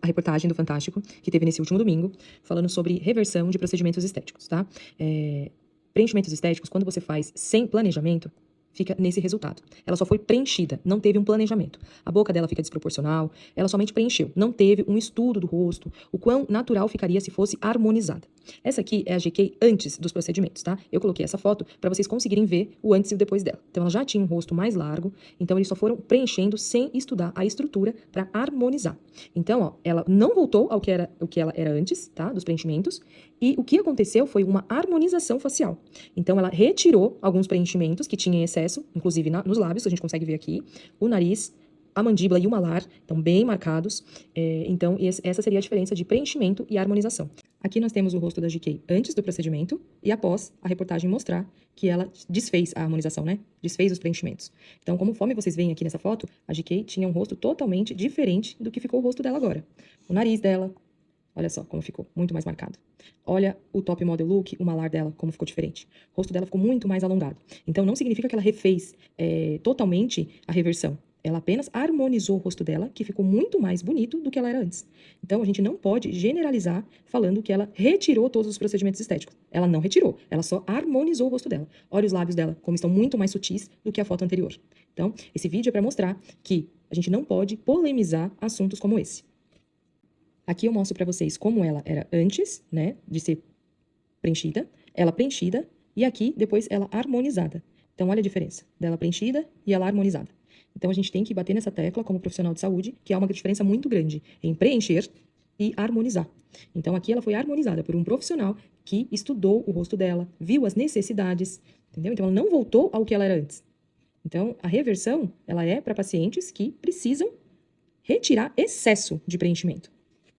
a reportagem do Fantástico, que teve nesse último domingo, falando sobre reversão de procedimentos estéticos, tá? Preenchimentos estéticos, quando você faz sem planejamento, fica nesse resultado. Ela só foi preenchida, não teve um planejamento. A boca dela fica desproporcional, ela somente preencheu, não teve um estudo do rosto, o quão natural ficaria se fosse harmonizada. Essa aqui é a GK antes dos procedimentos, tá? Eu coloquei essa foto para vocês conseguirem ver o antes e o depois dela. Então ela já tinha um rosto mais largo, então eles só foram preenchendo sem estudar a estrutura para harmonizar. Então, ó, ela não voltou ao que ela era antes, tá? Dos preenchimentos, e o que aconteceu foi uma harmonização facial. Então ela retirou alguns preenchimentos que tinham excesso, inclusive nos lábios, a gente consegue ver aqui, o nariz, a mandíbula e o malar estão bem marcados. Então, essa seria a diferença de preenchimento e harmonização. Aqui nós temos o rosto da GK antes do procedimento e após a reportagem mostrar que ela desfez a harmonização, né? Desfez os preenchimentos. Então, conforme vocês veem aqui nessa foto, a GK tinha um rosto totalmente diferente do que ficou o rosto dela agora. O nariz dela, olha só como ficou, muito mais marcado. Olha o top model look, o malar dela, como ficou diferente. O rosto dela ficou muito mais alongado. Então, não significa que ela refez totalmente a reversão. Ela apenas harmonizou o rosto dela, que ficou muito mais bonito do que ela era antes. Então, a gente não pode generalizar falando que ela retirou todos os procedimentos estéticos. Ela não retirou, ela só harmonizou o rosto dela. Olha os lábios dela, como estão muito mais sutis do que a foto anterior. Então, esse vídeo é para mostrar que a gente não pode polemizar assuntos como esse. Aqui eu mostro para vocês como ela era antes, né, de ser preenchida, ela preenchida, e aqui depois ela harmonizada. Então, olha a diferença dela preenchida e ela harmonizada. Então, a gente tem que bater nessa tecla como profissional de saúde, que há uma diferença muito grande em preencher e harmonizar. Então, aqui ela foi harmonizada por um profissional que estudou o rosto dela, viu as necessidades, entendeu? Então, ela não voltou ao que ela era antes. Então, a reversão, ela é para pacientes que precisam retirar excesso de preenchimento.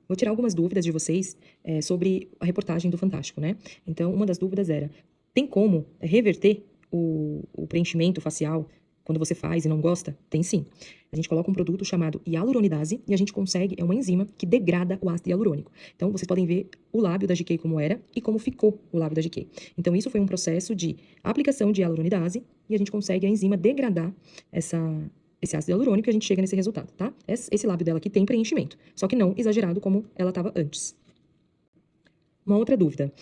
Vou tirar algumas dúvidas de vocês sobre a reportagem do Fantástico, né? Então, uma das dúvidas era, tem como reverter o preenchimento facial quando você faz e não gosta? Tem sim. A gente coloca um produto chamado hialuronidase e a gente consegue, é uma enzima que degrada o ácido hialurônico. Então, vocês podem ver o lábio da GK como era e como ficou o lábio da GK. Então, isso foi um processo de aplicação de hialuronidase e a gente consegue a enzima degradar esse ácido hialurônico e a gente chega nesse resultado, tá? Esse lábio dela aqui tem preenchimento, só que não exagerado como ela estava antes. Uma outra dúvida,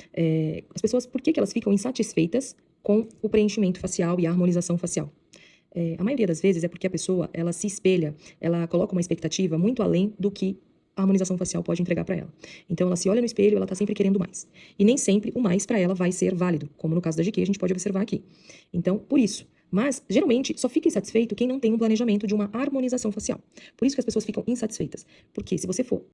as pessoas, por que elas ficam insatisfeitas com o preenchimento facial e a harmonização facial? A maioria das vezes é porque a pessoa, ela se espelha, ela coloca uma expectativa muito além do que a harmonização facial pode entregar para ela. Então, ela se olha no espelho, ela tá sempre querendo mais. E nem sempre o mais para ela vai ser válido, como no caso da GQ, a gente pode observar aqui. Então, por isso. Mas, geralmente, só fica insatisfeito quem não tem um planejamento de uma harmonização facial. Por isso que as pessoas ficam insatisfeitas. Porque se você for